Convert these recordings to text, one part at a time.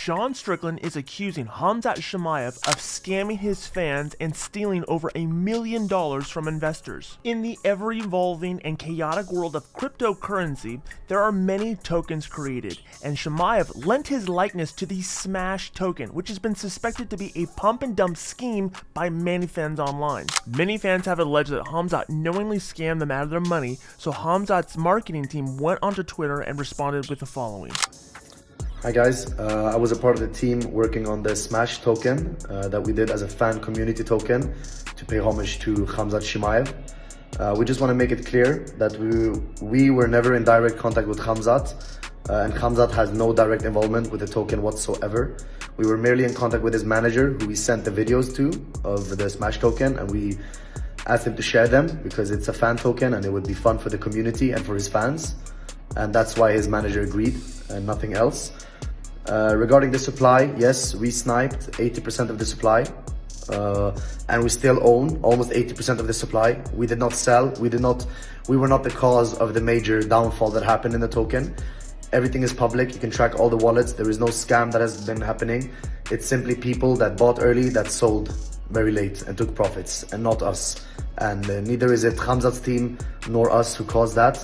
Sean Strickland is accusing Khamzat Chimaev of scamming his fans and stealing over $1 million from investors. In the ever-evolving and chaotic world of cryptocurrency, there are many tokens created, and Chimaev lent his likeness to the Smash token, which has been suspected to be a pump-and-dump scheme by many fans online. Many fans have alleged that Khamzat knowingly scammed them out of their money, so Khamzat's marketing team went onto Twitter and responded with the following. Hi guys, I was a part of the team working on the Smash token that we did as a fan community token to pay homage to Khamzat Chimaev. We just want to make it clear that we were never in direct contact with Khamzat, and Khamzat has no direct involvement with the token whatsoever. We were merely in contact with his manager, who we sent the videos to of the Smash token, and we asked him to share them because it's a fan token and it would be fun for the community and for his fans. And that's why his manager agreed and nothing else. Regarding the supply, yes, we sniped 80% of the supply, and we still own almost 80% of the supply. We did not sell, we were not the cause of the major downfall that happened in the token. Everything is public, you can track all the wallets, there is no scam that has been happening. It's simply people that bought early that sold very late and took profits, and not us. And neither is it Khamzat's team nor us who caused that.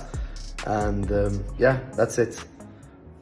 And yeah, that's it.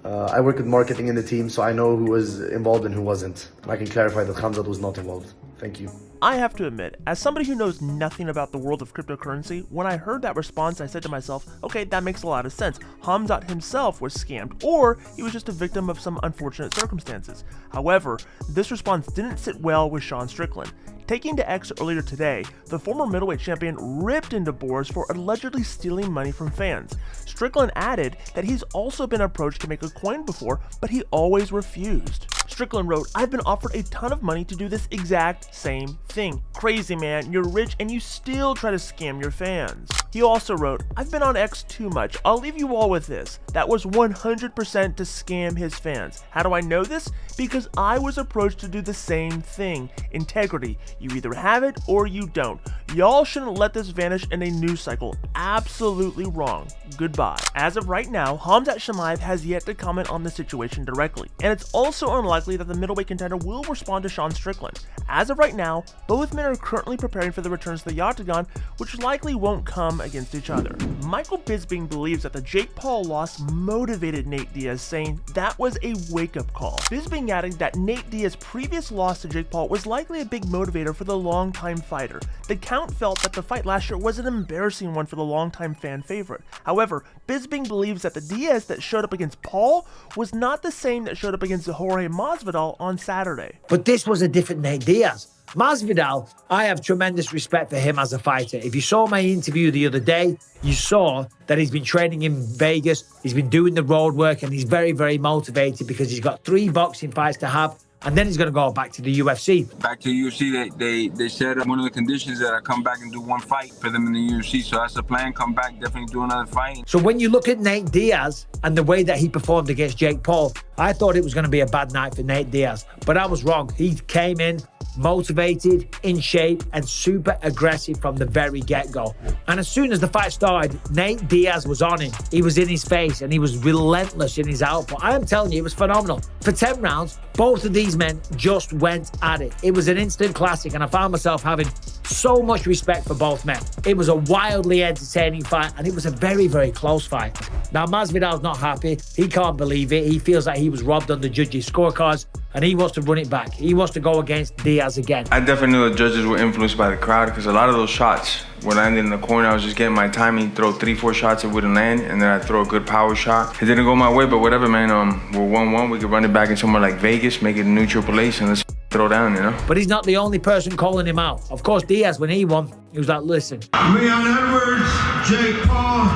I work with marketing in the team, so I know who was involved and who wasn't. And I can clarify that Khamzat was not involved. Thank you. I have to admit, as somebody who knows nothing about the world of cryptocurrency, when I heard that response, I said to myself, okay, that makes a lot of sense. Khamzat himself was scammed, or he was just a victim of some unfortunate circumstances. However, this response didn't sit well with Sean Strickland. Taking to X earlier today, the former middleweight champion ripped into Boris for allegedly stealing money from fans. Strickland added that he's also been approached to make a coin before, but he always refused. Strickland wrote, "I've been offered a ton of money to do this exact same thing. Crazy man, you're rich and you still try to scam your fans." He also wrote, "I've been on X too much. I'll leave you all with this. That was 100% to scam his fans. How do I know this? Because I was approached to do the same thing. Integrity. You either have it or you don't. Y'all shouldn't let this vanish in a news cycle. Absolutely wrong. Goodbye." As of right now, Khamzat Chimaev has yet to comment on the situation directly, and it's also unlikely that the middleweight contender will respond to Sean Strickland. As of right now, both men are currently preparing for the returns to the octagon, which likely won't come against each other. Michael Bisping believes that the Jake Paul loss motivated Nate Diaz, saying that was a wake-up call. Bisping adding that Nate Diaz's previous loss to Jake Paul was likely a big motivator for the longtime fighter. The Count felt that the fight last year was an embarrassing one for the longtime fan favorite. However, Bisping believes that the Diaz that showed up against Paul was not the same that showed up against Jorge Masvidal on Saturday. But this was a different Nate Diaz. Masvidal, I have tremendous respect for him as a fighter. If you saw my interview the other day, you saw that he's been training in Vegas, he's been doing the road work, and he's very, very motivated because he's got 3 boxing fights to have, and then he's going to go back to the UFC. Back to the UFC, they said one of the conditions that I come back and do 1 fight for them in the UFC. So that's the plan, come back, definitely do another fight. So when you look at Nate Diaz and the way that he performed against Jake Paul, I thought it was going to be a bad night for Nate Diaz, but I was wrong. He came in motivated, in shape, and super aggressive from the very get-go. And as soon as the fight started, Nate Diaz was on him. He was in his face and he was relentless in his output. I am telling you, it was phenomenal. For 10 rounds, both of these men just went at it. It was an instant classic, and I found myself having so much respect for both men. It was a wildly entertaining fight, and it was a very, very close fight. Now, Masvidal's not happy. He can't believe it. He feels like he was robbed on the judges' scorecards, and he wants to run it back. He wants to go against Diaz again. I definitely knew the judges were influenced by the crowd because a lot of those shots were landing in the corner. I was just getting my timing, throw 3-4 shots, it wouldn't land, and then I'd throw a good power shot. It didn't go my way, but whatever, man. We're 1-1. We could run it back in somewhere like Vegas, make it a neutral place, and let's throw down, you know? But he's not the only person calling him out. Of course, Diaz, when he won, he was like, listen. Leon Edwards, Jake Paul,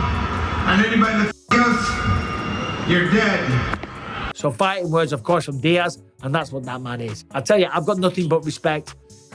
and anybody that us, you're dead. So fighting words, of course, from Diaz, and that's what that man is. I tell you, I've got nothing but respect,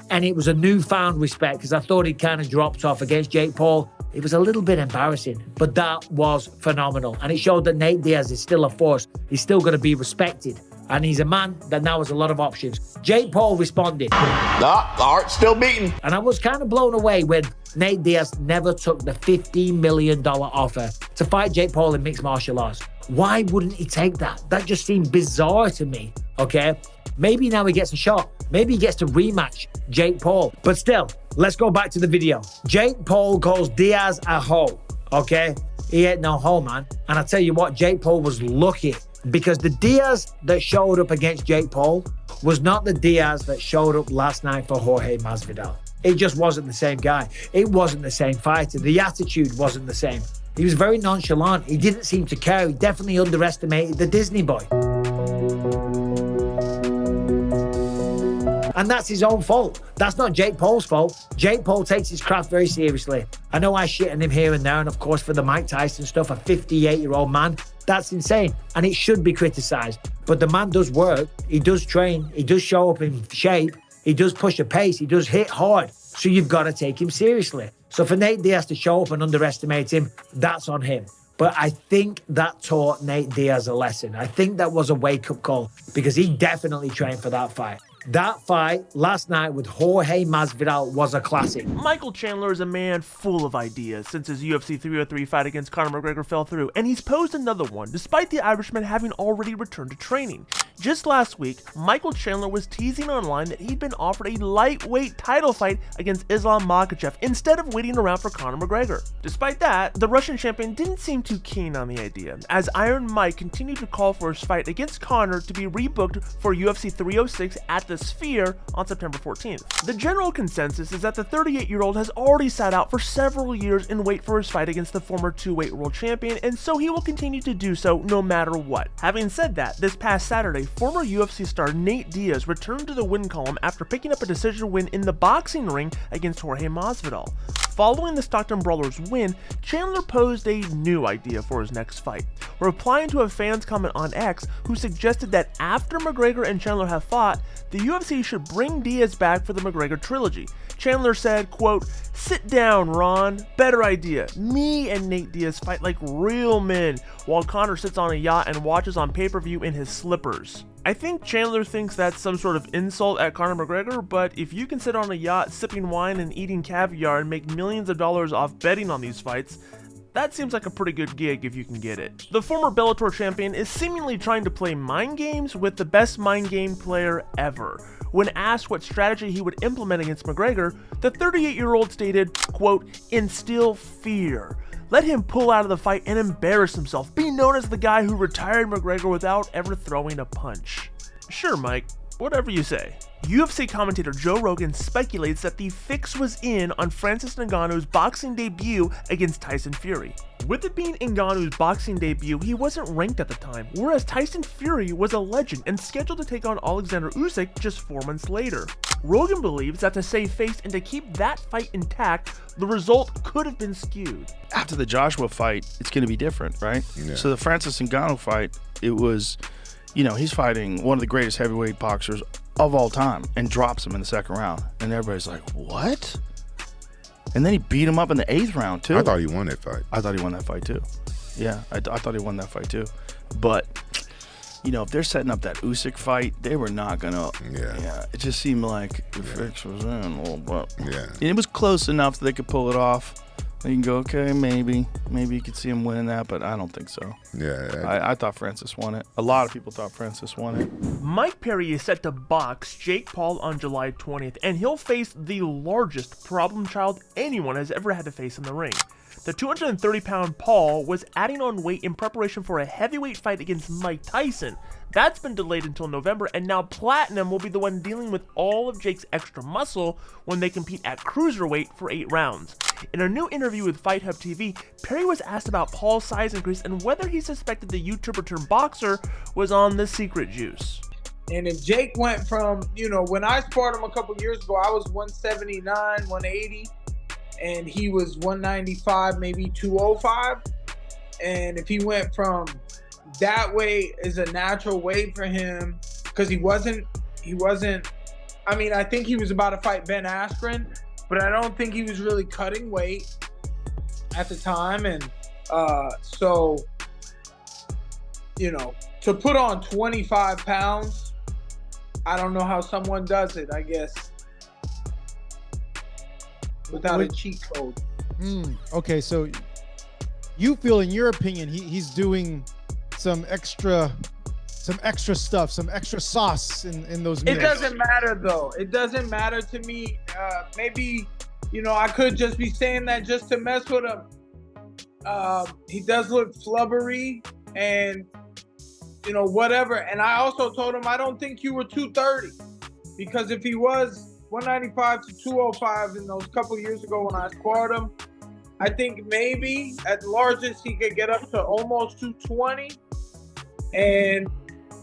and it was a newfound respect because I thought he'd kind of dropped off against Jake Paul. It was a little bit embarrassing, but that was phenomenal, and it showed that Nate Diaz is still a force. He's still going to be respected, and he's a man that now has a lot of options. Jake Paul responded. The heart's still beating. And I was kind of blown away when Nate Diaz never took the $15 million offer to fight Jake Paul in mixed martial arts. Why wouldn't he take that? That just seemed bizarre to me, okay? Maybe now he gets a shot. Maybe he gets to rematch Jake Paul. But still, let's go back to the video. Jake Paul calls Diaz a hoe, okay? He ain't no hoe, man. And I tell you what, Jake Paul was lucky because the Diaz that showed up against Jake Paul was not the Diaz that showed up last night for Jorge Masvidal. It just wasn't the same guy. It wasn't the same fighter. The attitude wasn't the same. He was very nonchalant. He didn't seem to care. He definitely underestimated the Disney boy. And that's his own fault. That's not Jake Paul's fault. Jake Paul takes his craft very seriously. I know I shit on him here and there, and of course for the Mike Tyson stuff, a 58-year-old man, that's insane. And it should be criticized. But the man does work. He does train. He does show up in shape. He does push a pace. He does hit hard. So you've got to take him seriously. So for Nate Diaz to show up and underestimate him, that's on him. But I think that taught Nate Diaz a lesson. I think that was a wake-up call because he definitely trained for that fight. That fight last night with Jorge Masvidal was a classic. Michael Chandler is a man full of ideas since his UFC 303 fight against Conor McGregor fell through, and he's posed another one despite the Irishman having already returned to training. Just last week, Michael Chandler was teasing online that he'd been offered a lightweight title fight against Islam Makhachev instead of waiting around for Conor McGregor. Despite that, the Russian champion didn't seem too keen on the idea, as Iron Mike continued to call for his fight against Conor to be rebooked for UFC 306 at the Sphere on September 14th. The general consensus is that the 38-year-old has already sat out for several years in wait for his fight against the former two-weight world champion, and so he will continue to do so no matter what. Having said that, this past Saturday, former UFC star Nate Diaz returned to the win column after picking up a decision win in the boxing ring against Jorge Masvidal. Following the Stockton Brawlers win, Chandler posed a new idea for his next fight, replying to a fan's comment on X who suggested that after McGregor and Chandler have fought, the UFC should bring Diaz back for the McGregor trilogy. Chandler said, quote, "Sit down, Ron. Better idea. Me and Nate Diaz fight like real men, while Conor sits on a yacht and watches on pay-per-view in his slippers." I think Chandler thinks that's some sort of insult at Conor McGregor, but if you can sit on a yacht sipping wine and eating caviar and make millions of dollars off betting on these fights, that seems like a pretty good gig if you can get it. The former Bellator champion is seemingly trying to play mind games with the best mind game player ever. When asked what strategy he would implement against McGregor, the 38-year-old stated, quote, "Instill fear. Let him pull out of the fight and embarrass himself. Be known as the guy who retired McGregor without ever throwing a punch." Sure, Mike, whatever you say. UFC commentator Joe Rogan speculates that the fix was in on Francis Ngannou's boxing debut against Tyson Fury. With it being Ngannou's boxing debut, he wasn't ranked at the time, whereas Tyson Fury was a legend and scheduled to take on Alexander Usyk just 4 months later. Rogan believes that to save face and to keep that fight intact, the result could have been skewed. After the Joshua fight, it's going to be different, right? Yeah. So the Francis Ngannou fight, it was, you know, he's fighting one of the greatest heavyweight boxers of all time and drops him in the second round. And everybody's like, what? And then he beat him up in the 8th round, too. I thought he won that fight. I thought he won that fight, too. Yeah, I thought he won that fight, too. But, you know, if they're setting up that Usyk fight, they were not going to. Yeah. It just seemed like the fix was in a little bit. Yeah. And it was close enough that they could pull it off. You can go, okay, maybe you could see him winning that, but I don't think so. Yeah. I thought Francis won it. A lot of people thought Francis won it. Mike Perry is set to box Jake Paul on July 20th, and he'll face the largest problem child anyone has ever had to face in the ring. The 230-pound Paul was adding on weight in preparation for a heavyweight fight against Mike Tyson. That's been delayed until November, and now Platinum will be the one dealing with all of Jake's extra muscle when they compete at cruiserweight for 8 rounds. In a new interview with Fight Hub TV, Perry was asked about Paul's size increase and whether he suspected the YouTuber turned boxer was on the secret juice. And if Jake went from, you know, when I sparred him a couple years ago, I was 179, 180. And he was 195, maybe 205. And if he went from that weight is a natural weight for him, because he wasn't, I mean, I think he was about to fight Ben Askren, but I don't think he was really cutting weight at the time. And so, you know, to put on 25 pounds, I don't know how someone does it, I guess, without a cheat code. Okay, so you feel, in your opinion, he's doing some extra stuff, some extra sauce in those meals. It doesn't matter though. It doesn't matter to me. Maybe, I could just be saying that just to mess with him. He does look flubbery and, whatever. And I also told him I don't think you were 230, because if he was 195 to 205 in those couple years ago when I sparred him, I think maybe at the largest he could get up to almost 220. And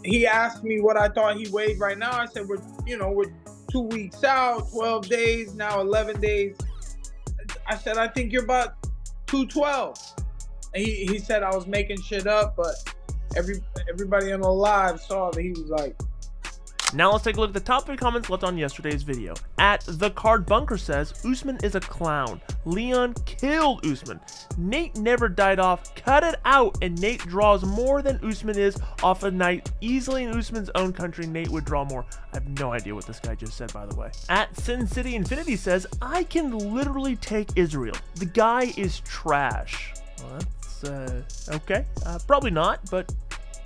he asked me what I thought he weighed right now. I said, we're 2 weeks out, 12 days, now 11 days. I said, I think you're about 212. And he said I was making shit up, but everybody on the live saw that he was like. Now let's take a look at the top 3 comments left on yesterday's video. At The Card Bunker says, Usman is a clown. Leon killed Usman. Nate never died off. Cut it out. And Nate draws more than Usman is off a night easily in Usman's own country. Nate would draw more. I have no idea what this guy just said, by the way. At Sin City Infinity says, I can literally take Israel. The guy is trash. Well, that's, okay. Probably not, but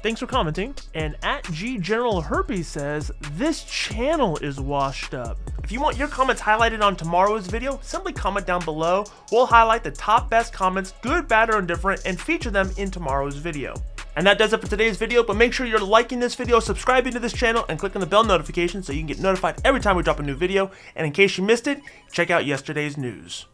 thanks for commenting. And at G General Herpes says, this channel is washed up. If you want your comments highlighted on tomorrow's video, simply comment down below. We'll highlight the top best comments, good, bad, or indifferent, and feature them in tomorrow's video. And that does it for today's video, but make sure you're liking this video, subscribing to this channel, and clicking the bell notification so you can get notified every time we drop a new video. And in case you missed it, check out yesterday's news.